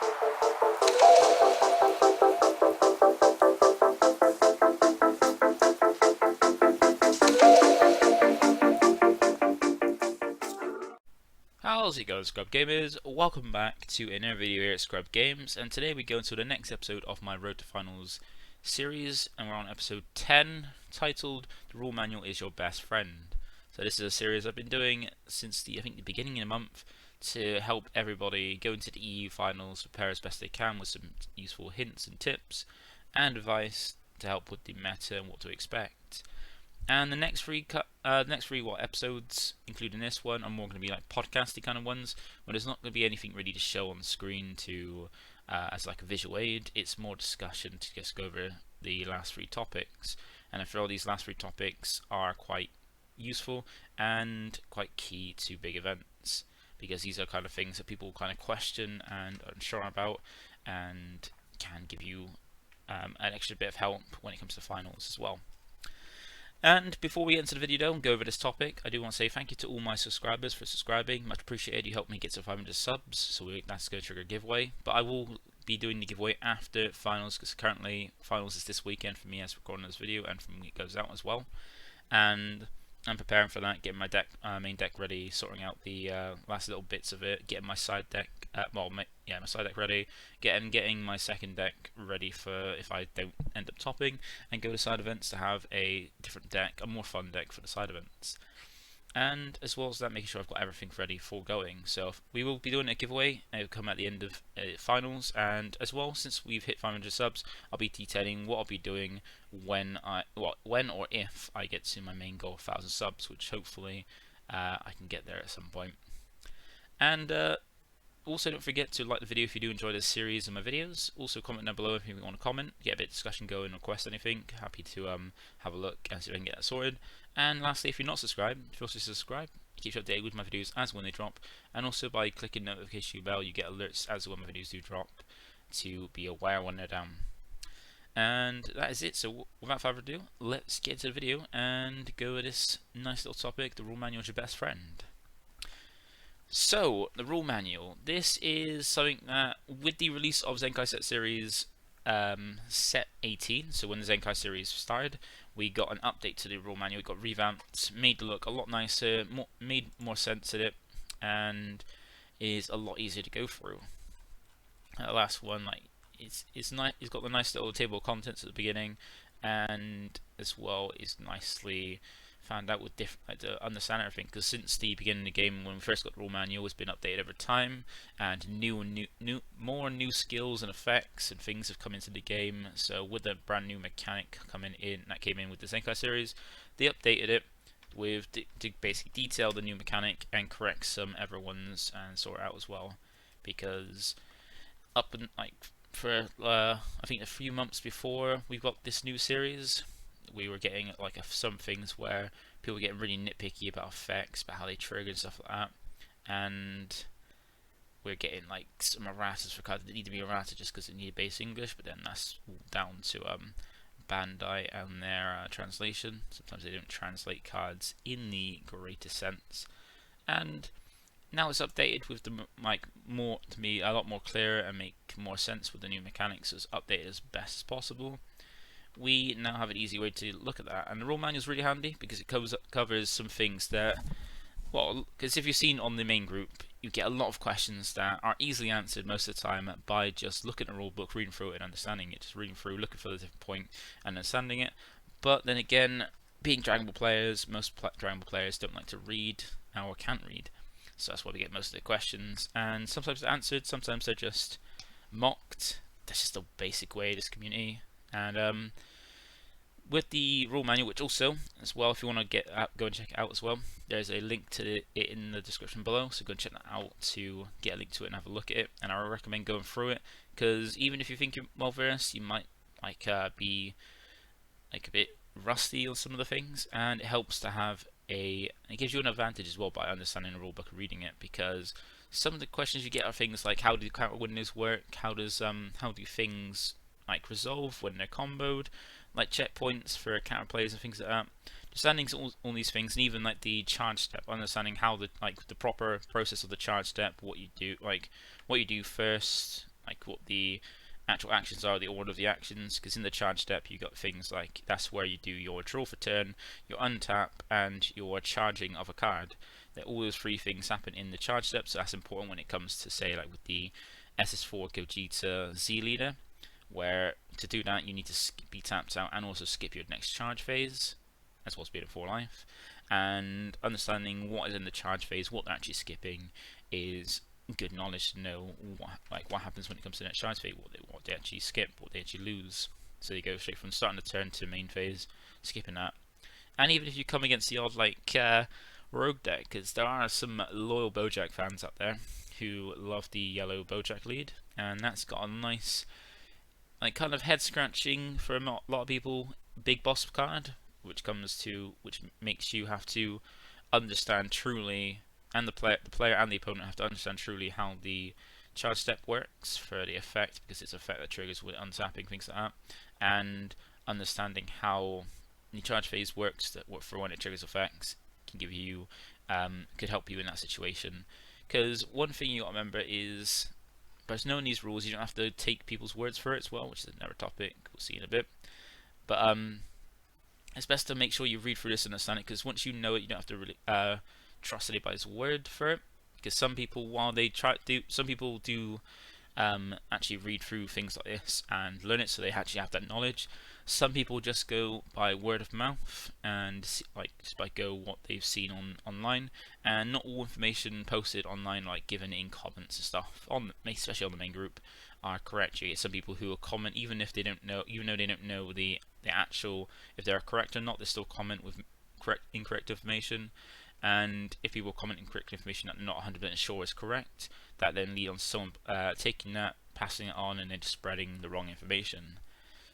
How's it going, ScrubGamers? Welcome back to another video here at ScrubGames, and today we go into the next episode of my Road to Finals series, and we're on episode 10, titled "The Rule Manual is Your Best Friend." So this is a series I've been doing since the beginning of the month to help everybody go into the EU finals, prepare as best they can with some useful hints and tips and advice to help with the meta and what to expect. And the next three episodes, including this one, are more going to be like podcasty kind of ones, where there's not going to be anything really to show on the screen to as like a visual aid. It's more discussion to just go over the last three topics, and I feel these last three topics are quite useful and quite key to big events, because these are kind of things that people kind of question and are unsure about, and can give you an extra bit of help when it comes to finals as well. And before we get into the video though and go over this topic, I do want to say thank you to all my subscribers for subscribing. Much appreciated. You helped me get to 500 subs, so that's going to trigger a giveaway. But I will be doing the giveaway after finals, because currently finals is this weekend for me as recording this video, and from when it goes out as well. And I'm preparing for that, getting my deck, main deck ready, sorting out the last little bits of it, getting my side deck, my side deck ready, getting my second deck ready for if I don't end up topping, and go to side events to have a different deck, a more fun deck for the side events. And as well as that, making sure I've got everything ready for going. So we will be doing a giveaway, and it will come at the end of finals. And as well, since we've hit 500 subs, I'll be detailing what I'll be doing when or if I get to my main goal of 1,000 subs, which hopefully I can get there at some point. And also, don't forget to like the video if you do enjoy this series of my videos. Also, comment down below if you want to comment, get a bit of discussion going, request anything. Happy to have a look and see if I can get that sorted. And lastly, if you're not subscribed, feel free to subscribe. It keeps you updated with my videos as when they drop. And also, by clicking the notification bell, you get alerts as when my videos do drop to be aware when they're down. And that is it. So without further ado, let's get into the video and go with this nice little topic: the rule manual is your best friend. So, the rule manual. This is something that, with the release of Zenkai Set Series Set 18, so when the Zenkai series started, we got an update to the rule manual. It got revamped, made it look a lot nicer, made more sense of it, and is a lot easier to go through. The last one, like, it's nice. It's got the nice little table of contents at the beginning, and as well is nicely found out with different to understand everything, because since the beginning of the game, when we first got the rule manual, it's been updated over time, and more new skills and effects and things have come into the game. So with the brand new mechanic that came in with the Zenkai series, they updated it with to basically detail the new mechanic and correct some ones and sort out as well, because up and for I think a few months before we got this new series, we were getting some things where people were getting really nitpicky about effects, about how they trigger and stuff like that, and we're getting like some erratas for cards that need to be errata just because it needed base English, but then that's down to Bandai and their translation. Sometimes they don't translate cards in the greatest sense, and now it's updated with the more, to me, a lot more clear and make more sense with the new mechanics. It's updated as best as possible. We now have an easy way to look at that, and the rule manual is really handy because it covers some things that, well, because if you've seen on the main group, you get a lot of questions that are easily answered most of the time by just looking at the rule book, reading through it and understanding it, just reading through, looking for the different point and understanding it. But then again, being Dragon Ball players, most Dragon Ball players don't like to read or can't read, so that's why we get most of the questions, and sometimes they're answered, sometimes they're just mocked. That's just the basic way of this community. And with the rule manual, which also, as well, if you want to go and check it out as well, there's a link to it in the description below, so go and check that out to get a link to it and have a look at it. And I recommend going through it, because even if you think you're well versed, you might be a bit rusty on some of the things, and it helps to have it gives you an advantage as well by understanding the rulebook and reading it, because some of the questions you get are things like, how do counter windows work, how do things resolve when they're comboed, like checkpoints for counter plays and things like that. Understanding all these things, and even the charge step, understanding how the proper process of the charge step, what you do first, like what the actual actions are, the order of the actions, because in the charge step you got things like that's where you do your draw for turn, your untap, and your charging of a card. That all those three things happen in the charge step, so that's important when it comes to, say, like with the SS4 Gogeta Z leader, where to do that you need to be tapped out and also skip your next charge phase, as well as being at 4 life. And understanding what is in the charge phase, what they're actually skipping, is good knowledge to know what happens when it comes to the next charge phase, what they actually skip, what they actually lose. So you go straight from starting the turn to main phase, skipping that. And even if you come against the odd rogue deck, because there are some loyal Bojack fans out there who love the yellow Bojack lead, and that's got a nice kind of head scratching for a lot of people big boss card, which makes you have to understand truly, and the player and the opponent have to understand truly how the charge step works for the effect, because it's an effect that triggers with untapping, things like that, and understanding how the charge phase works for when it triggers effects can give you could help you in that situation. Because one thing you got to remember is, by knowing these rules, you don't have to take people's words for it as well, which is another topic we'll see in a bit. But it's best to make sure you read through this and understand it, because once you know it, you don't have to really trust anybody's word for it. Because some people, some people do actually read through things like this and learn it, so they actually have that knowledge. Some people just go by word of mouth and just by what they've seen online, and not all information posted online, like given in comments and stuff, especially on the main group, are correct. You get some people who will comment even though they don't know the actual, if they're correct or not, they still comment with incorrect information. And if people comment incorrect information that they're not 100% sure is correct, that then leads on to someone taking that, passing it on, and then just spreading the wrong information.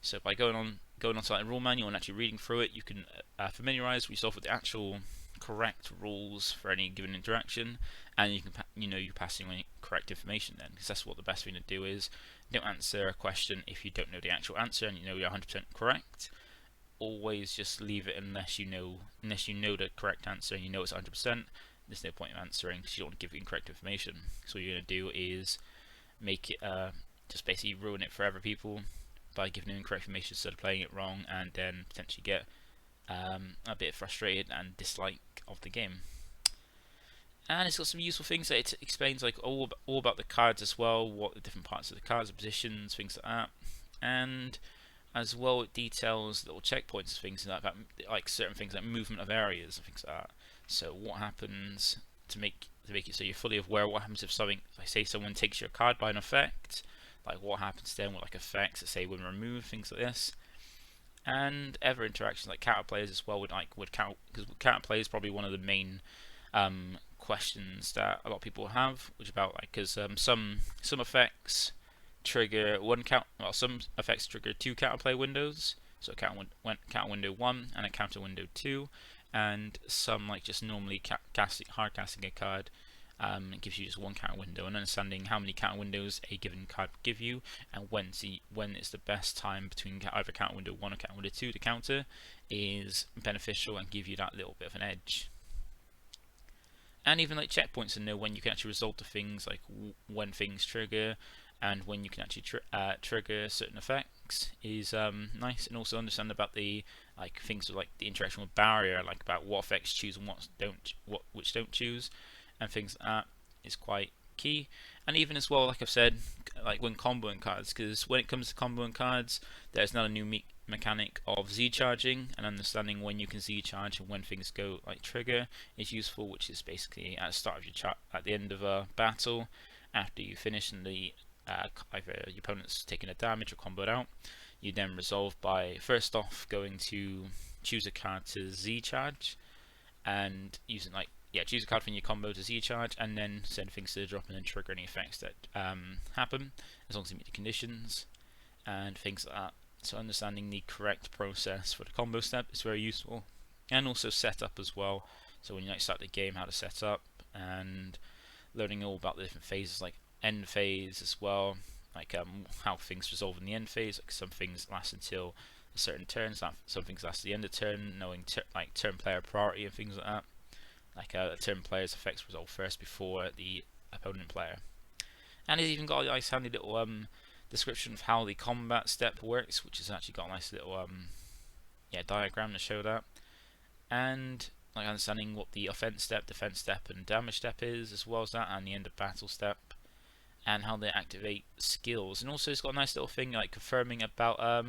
So by going on to the rule manual and actually reading through it, you can familiarize yourself with the actual correct rules for any given interaction, and you can you're passing on correct information then, because that's what the best thing to do is. Don't answer a question if you don't know the actual answer and you know you're 100% correct. Always just leave it unless you know the correct answer and you know it's 100%. There's no point in answering because you don't want to give incorrect information. So what you're going to do is make it just basically ruin it for other people by giving them incorrect information instead of playing it wrong, and then potentially get a bit frustrated and dislike of the game. And it's got some useful things that it explains, like all about the cards as well, what the different parts of the cards, positions, things like that. And as well, it details little checkpoints, things like that, like certain things like movement of areas and things like that. So what happens to make it so you're fully aware what happens if something, like say someone takes your card by an effect, like what happens then with like effects that say when removed, things like this. And other interactions like counter players as well, because counter play is probably one of the main questions that a lot of people have, which about because some effects trigger some effects trigger 2 counterplay windows, so counter window 1 and a counter window 2, and some just normally hard casting a card it gives you just 1 counter window, and understanding how many counter windows a given card will give you and when it's the best time between either counter window 1 or counter window 2 to counter is beneficial and give you that little bit of an edge. And even like checkpoints to know when you can actually resolve to things, like when things trigger and when you can actually trigger certain effects is nice. And also understand about the things like the interaction with barrier, like about what effects choose and which don't choose, and things like that is quite key. And even as well, like I've said, like when comboing cards, because when it comes to comboing cards, there's now a new mechanic of Z charging, and understanding when you can Z charge and when things go trigger is useful, which is basically at the start of your at the end of a battle, after you finish and the either your opponent's taking a damage or comboed out, you then resolve by first off going to choose a card to Z charge and using choose a card from your combo to Z charge, and then send things to the drop and then trigger any effects that happen as long as you meet the conditions and things like that. So understanding the correct process for the combo step is very useful, and also setup as well. So when you start the game, how to set up, and learning all about the different phases, like end phase as well, how things resolve in the end phase. Like some things last until a certain turn, some things last to the end of turn, knowing turn player priority and things like that. A turn player's effects resolve first before the opponent player. And it's even got a nice handy little description of how the combat step works, which has actually got a nice little diagram to show that. And like understanding what the offense step, defense step, and damage step is, as well as that, and the end of battle step, and how they activate skills. And also it's got a nice little thing like confirming about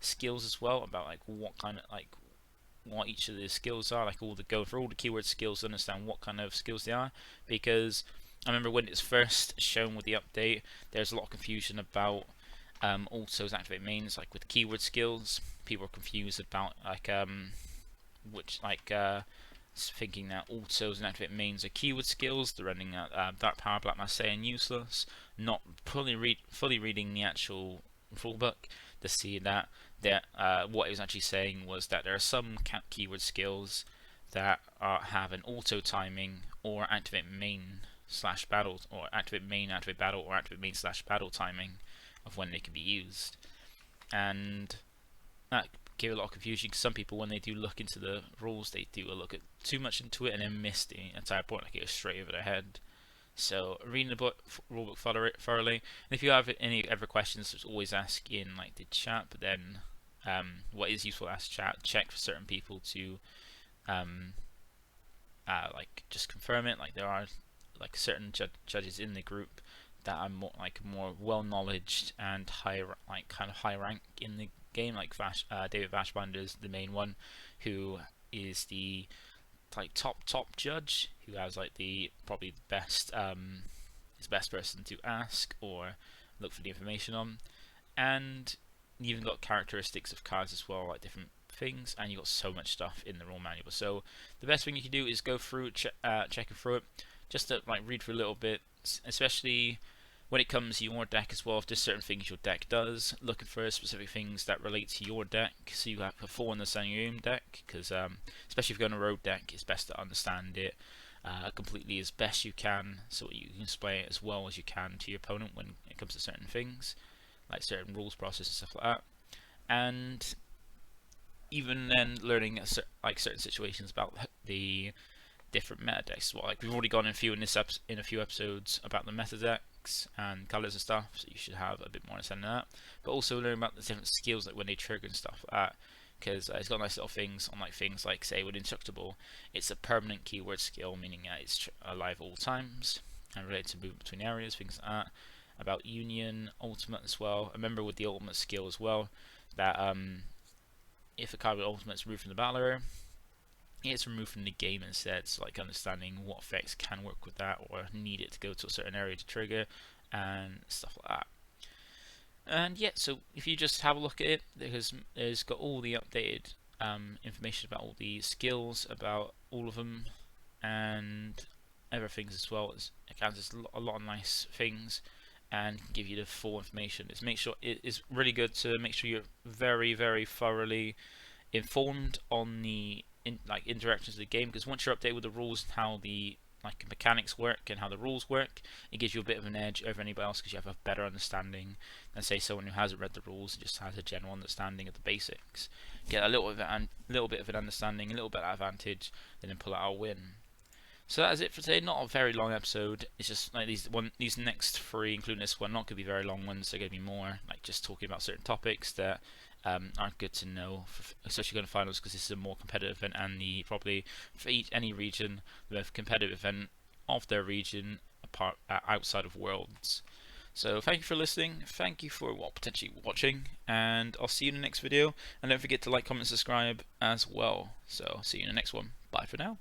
skills as well, about like what kind of like what each of the skills are, like go for all the keyword skills to understand what kind of skills they are. Because I remember when it's first shown with the update, there's a lot of confusion about autos activate mains, like with keyword skills. People are confused about like thinking that autos and activate mains are keyword skills. They're running Dark Power, Black Mass, and useless, not fully reading the actual rulebook to see that what it was actually saying was that there are some keyword skills that have an auto timing or activate main slash battle, or activate main, activate battle, or activate main slash battle timing of when they can be used. And that gave a lot of confusion because some people, when they do look into the rules, they do look at too much into it and then miss the entire point, like it goes straight over their head. So reading the rulebook thoroughly, and if you have any ever questions, just always ask in like the chat. But then what is useful, ask chat, check for certain people to like just confirm it. Like there are like certain judges in the group that are more well knowledged and kind of high rank in the game, like David Vashbinder is the main one, who is the like top judge, who has like probably the best is the best person to ask or look for the information on. And you even got characteristics of cards as well, like different things, and you got so much stuff in the rule manual. So the best thing you can do is go through checking through it, just to like read through a little bit, especially when it comes to your deck as well. If there's certain things your deck does, looking for specific things that relate to your deck, so you have a full understanding of your own deck. Because especially if you're going a road deck, it's best to understand it completely as best you can, so you can display it as well as you can to your opponent when it comes to certain things, like certain rules process and stuff like that. And even then, learning like certain situations about the different meta decks. Well, like we've already gone in a few episodes about the meta decks and colors and stuff, so you should have a bit more understanding of that. But also learn about the different skills, like when they trigger and stuff like that, because it's got nice little things on, like things like, say, with Indestructible, it's a permanent keyword skill, meaning that it's alive all times and related to movement between areas, things like that. About Union, Ultimate as well. I remember with the Ultimate skill as well, that if a card with Ultimate is removed from the battle area, it's removed from the game instead. So like understanding what effects can work with that, or need it to go to a certain area to trigger, and stuff like that. And yeah, so if you just have a look at it, there's got all the updated information about all the skills, about all of them, and everything as well. It has a lot of nice things and can give you the full information. It is really good to make sure you're very thoroughly informed on the interactions of the game, because once you're updated with the rules and how the mechanics work and how the rules work, it gives you a bit of an edge over anybody else, because you have a better understanding than, say, someone who hasn't read the rules and just has a general understanding of the basics. Get a little bit of an understanding, a little bit of advantage, and then pull out a win. So that is it for today. Not a very long episode. It's just like these next three, including this one, not going to be very long ones. They're going to be more like just talking about certain topics that aren't good to know, especially going to finals, because this is a more competitive event, and probably for any region, the most competitive event of their region outside of Worlds. So thank you for listening, thank you for potentially watching, and I'll see you in the next video. And don't forget to like, comment, subscribe as well. So see you in the next one. Bye for now.